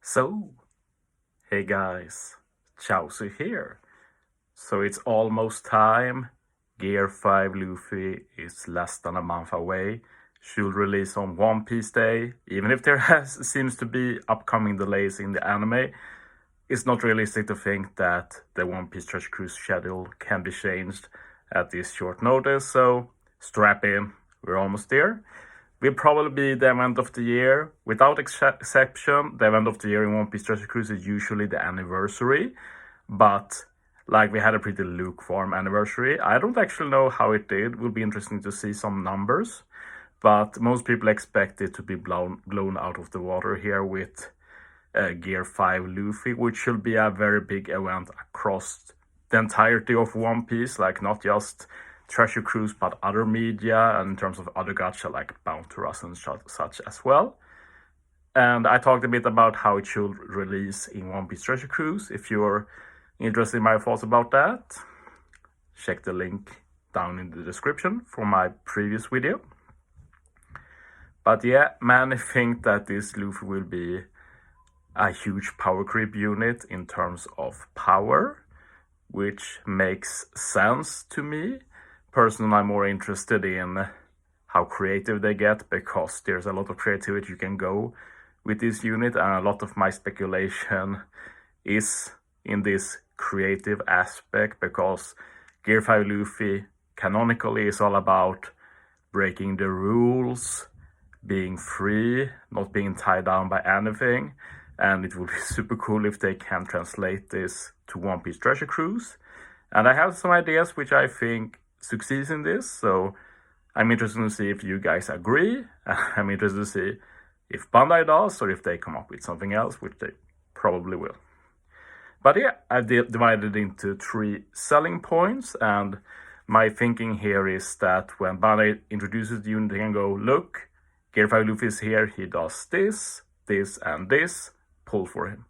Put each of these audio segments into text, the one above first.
So, hey guys, Chauzu here. So it's almost time. Gear 5 Luffy is less than a month away. Should release on One Piece Day. Even if there seems to be upcoming delays in the anime, it's not realistic to think that the One Piece Treasure Cruise schedule can be changed at this short notice. So strap in, we're almost there. Will probably be the event of the year. Without exception, the event of the year in One Piece Treasure Cruise is usually the anniversary. But like we had a pretty lukewarm anniversary. I don't actually know how it did. It will be interesting to see some numbers. But most people expect it to be blown out of the water here with Gear 5 Luffy, which should be a very big event across the entirety of One Piece, like not just Treasure Cruise, but other media, and in terms of other gacha like Bounty and such as well. And I talked a bit about how it should release in One Piece Treasure Cruise. If you're interested in my thoughts about that, check the link down in the description for my previous video. But yeah, many think that this Luffy will be a huge power creep unit in terms of power, which makes sense to me. Personally, I'm more interested in how creative they get, because there's a lot of creativity you can go with this unit, and a lot of my speculation is in this creative aspect, because Gear 5 Luffy canonically is all about breaking the rules, being free, not being tied down by anything. And it would be super cool if they can translate this to One Piece Treasure Cruise. And I have some ideas which I think succeeds in this, so I'm interested to see if you guys agree. I'm interested to see if Bandai does, or if they come up with something else, which they probably will. But yeah, I've divided into 3 selling points, and my thinking here is that when Bandai introduces the unit, they can go, look, Gear 5 Luffy is here, he does this, this, and this, pull for him.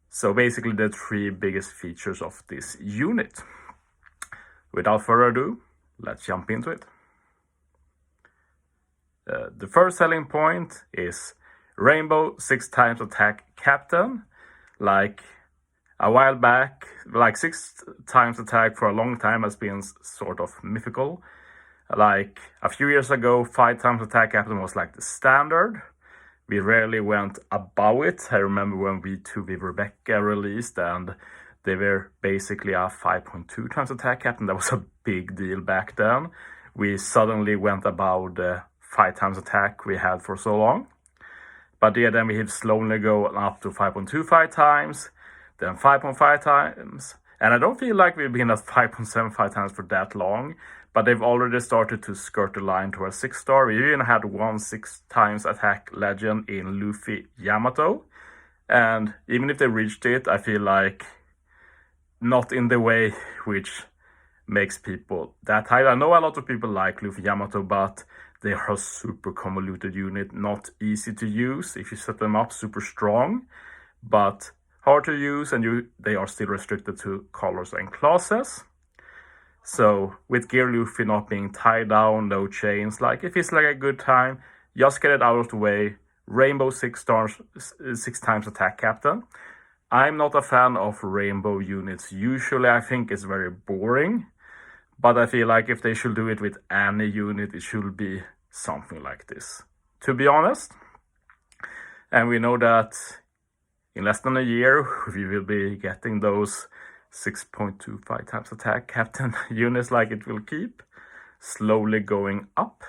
So basically the 3 biggest features of this unit. Without further ado, let's jump into it. The first selling point is Rainbow 6 times attack captain. Like a while back, like 6 times attack for a long time has been sort of mythical. Like a few years ago, 5 times attack captain was like the standard. We rarely went above it. I remember when V2 with Rebecca released, and they were basically a 5.2 times attack captain. That was a big deal back then. We suddenly went above the 5 times attack we had for so long. But yeah, then we have slowly gone up to 5.25 times, then 5.5 times. And I don't feel like we've been at 5.75 times for that long, but they've already started to skirt the line towards 6-star. We even had 1 6 times attack legend in Luffy Yamato. And even if they reached it, I feel like not in the way which makes people that high. I know a lot of people like Luffy Yamato, but they are a super convoluted unit, not easy to use. If you set them up, super strong, but hard to use, and they are still restricted to colors and classes. So with Gear Luffy not being tied down, no chains, like if it's like a good time, just get it out of the way. Rainbow 6 stars, 6 times attack captain. I'm not a fan of rainbow units. Usually I think it's very boring, but I feel like if they should do it with any unit, it should be something like this, to be honest. And we know that in less than a year, we will be getting those 6.25 times attack captain units, like it will keep slowly going up.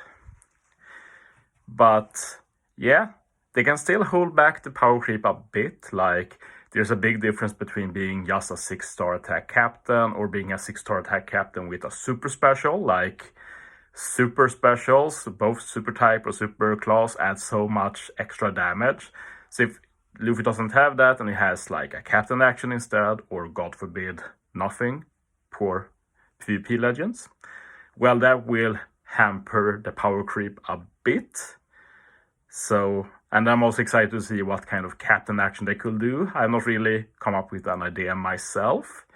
But yeah, they can still hold back the power creep a bit. Like there's a big difference between being just a 6-star attack captain or being a 6-star attack captain with a super special. Like super specials, both super type or super class, add so much extra damage. So if Luffy doesn't have that and he has like a captain action instead, or God forbid, nothing, poor PvP legends, well, that will hamper the power creep a bit. So, and I'm also excited to see what kind of captain action they could do. I've not really come up with an idea myself,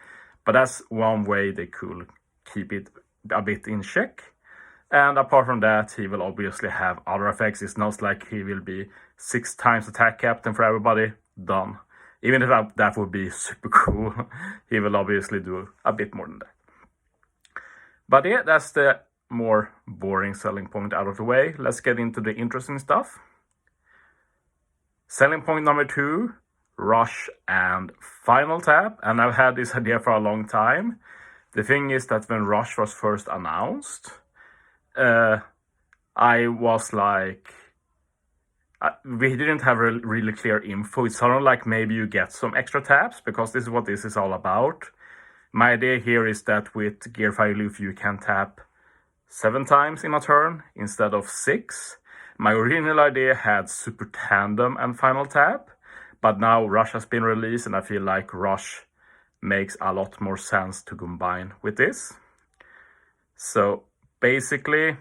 but that's one way they could keep it a bit in check. And apart from that, he will obviously have other effects. It's not like he will be 6 times attack captain for everybody. done. Even if that would be super cool, he will obviously do a bit more than that. But yeah, that's the more boring selling point out of the way. Let's get into the interesting stuff. Selling point number 2, rush and final tap. And I've had this idea for a long time. The thing is that when rush was first announced, I was like, we didn't have really clear info. It sounded like maybe you get some extra taps, because this is what this is all about. My idea here is that with Gear 5 Luffy you can tap 7 times in a turn instead of 6. My original idea had Super Tandem and Final Tap, but now Rush has been released and I feel like Rush makes a lot more sense to combine with this. So basically,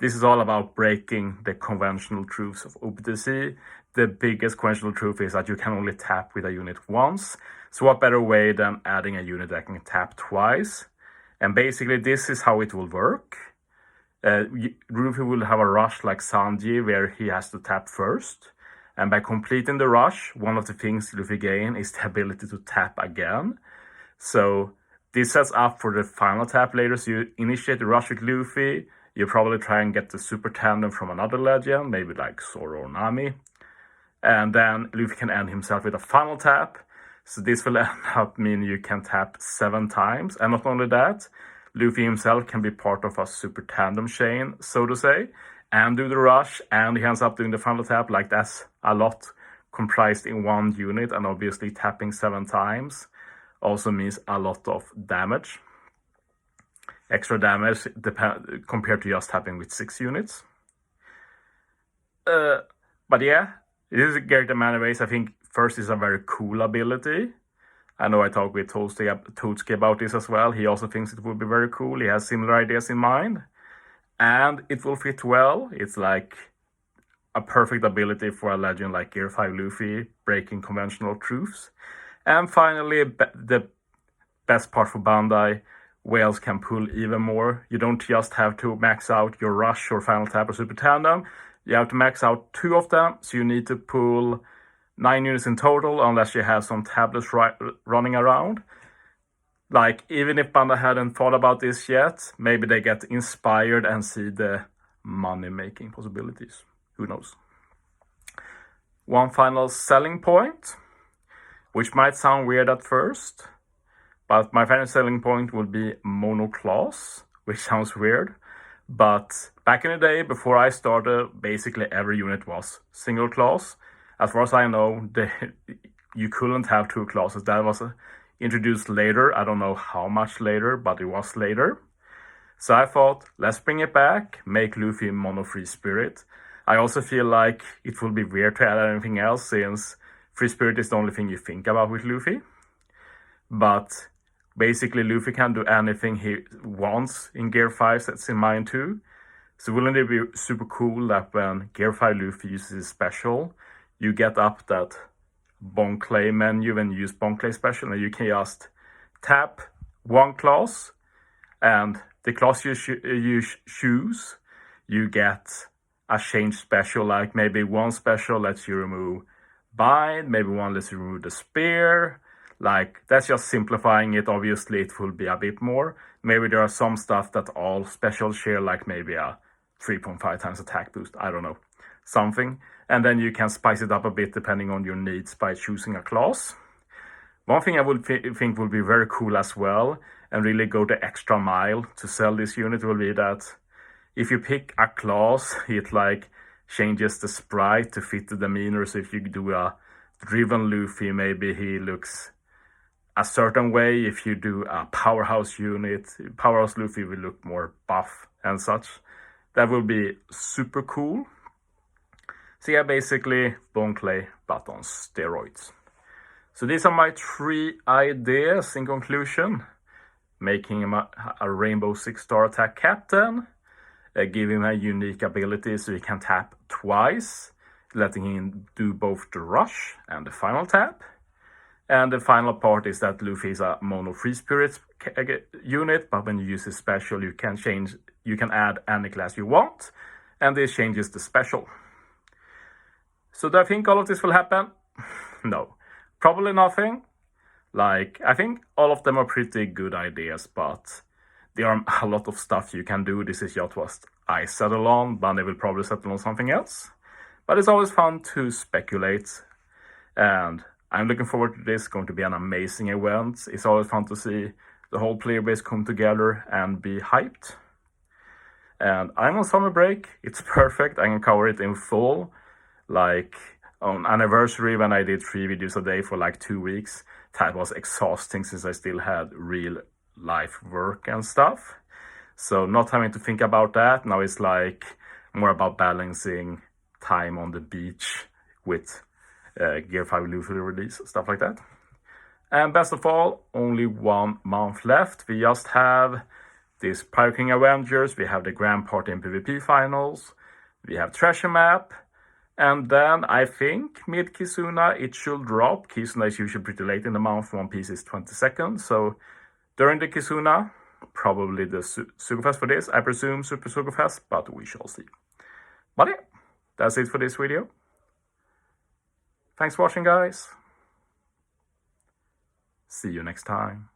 this is all about breaking the conventional truths of OPTC. The biggest conventional truth is that you can only tap with a unit once. So what better way than adding a unit that can tap twice? And basically this is how it will work. Luffy will have a rush like Sanji where he has to tap first. And by completing the rush, one of the things Luffy gain is the ability to tap again. So this sets up for the final tap later. So you initiate the rush with Luffy. You probably try and get the Super Tandem from another legend, maybe like Zoro or Nami. And then Luffy can end himself with a final tap. So this will end up meaning you can tap 7 times. And not only that, Luffy himself can be part of a Super Tandem chain, so to say, and do the rush, and he ends up doing the final tap. Like, that's a lot comprised in one unit, and obviously tapping 7 times also means a lot of damage. Extra damage compared to just tapping with 6 units. But yeah, it is great in many ways. I think first is a very cool ability. I know I talked with Totsuki about this as well. He also thinks it would be very cool. He has similar ideas in mind. And it will fit well. It's like a perfect ability for a legend like Gear 5 Luffy, breaking conventional truths. And finally, the best part for Bandai, whales can pull even more. You don't just have to max out your rush or final tap or super tandem. You have to max out 2 of them. So you need to pull 9 units in total, unless you have some tablets running around. Like, even if Bandai hadn't thought about this yet, maybe they get inspired and see the money-making possibilities. Who knows? One final selling point, which might sound weird at first, but my final selling point would be mono class, which sounds weird. But back in the day, before I started, basically every unit was single class. As far as I know, you couldn't have 2 classes. That was introduced later. I don't know how much later, but it was later. So I thought, let's bring it back, make Luffy mono free spirit. I also feel like it will be weird to add anything else, since free spirit is the only thing you think about with Luffy. But basically Luffy can do anything he wants in Gear 5 sets in mind too. So wouldn't it be super cool that when Gear 5 Luffy uses his special, you get up that Bonclay menu when you use Bonclay special, and you can just tap 1 class, and the class you choose, you get a change special, like maybe 1 special lets you remove bind, maybe 1 lets you remove the spear. Like, that's just simplifying it. Obviously it will be a bit more. Maybe there are some stuff that all specials share, like maybe a 3.5 times attack boost, I don't know, something. And then you can spice it up a bit depending on your needs by choosing a class. One thing I would think would be very cool as well, and really go the extra mile to sell this unit, will be that if you pick a class, it like changes the sprite to fit the demeanor. So if you do a driven Luffy, maybe he looks a certain way. If you do a powerhouse unit, powerhouse Luffy will look more buff and such. That will be super cool. So yeah, basically Bonclay but on steroids. So these are my 3 ideas in conclusion. Making him a rainbow 6-star attack captain, giving him a unique ability so he can tap twice, letting him do both the rush and the final tap. And the final part is that Luffy is a mono free spirit unit, but when you use his special, you can add any class you want, and this changes the special. So do I think all of this will happen? No, probably nothing. Like, I think all of them are pretty good ideas, but there are a lot of stuff you can do. This is just what I settle on. Bunny will probably settle on something else. But it's always fun to speculate. And I'm looking forward to this. It's going to be an amazing event. It's always fun to see the whole player base come together and be hyped. And I'm on summer break. It's perfect. I can cover it in full. Like on anniversary when I did 3 videos a day for like 2 weeks. That was exhausting since I still had real life work and stuff. So not having to think about that. Now it's like more about balancing time on the beach with Gear 5 Luffy release, stuff like that. And best of all, only 1 month left. We just have this Pirate King Avengers, we have the Grand Party and PvP finals, we have Treasure Map, and then I think mid Kizuna it should drop. Kizuna is usually pretty late in the month, One Piece is 22nd, so during the Kizuna, probably the Sugafest for this, I presume Super Sugafest, but we shall see. But yeah, that's it for this video. Thanks for watching, guys. See you next time.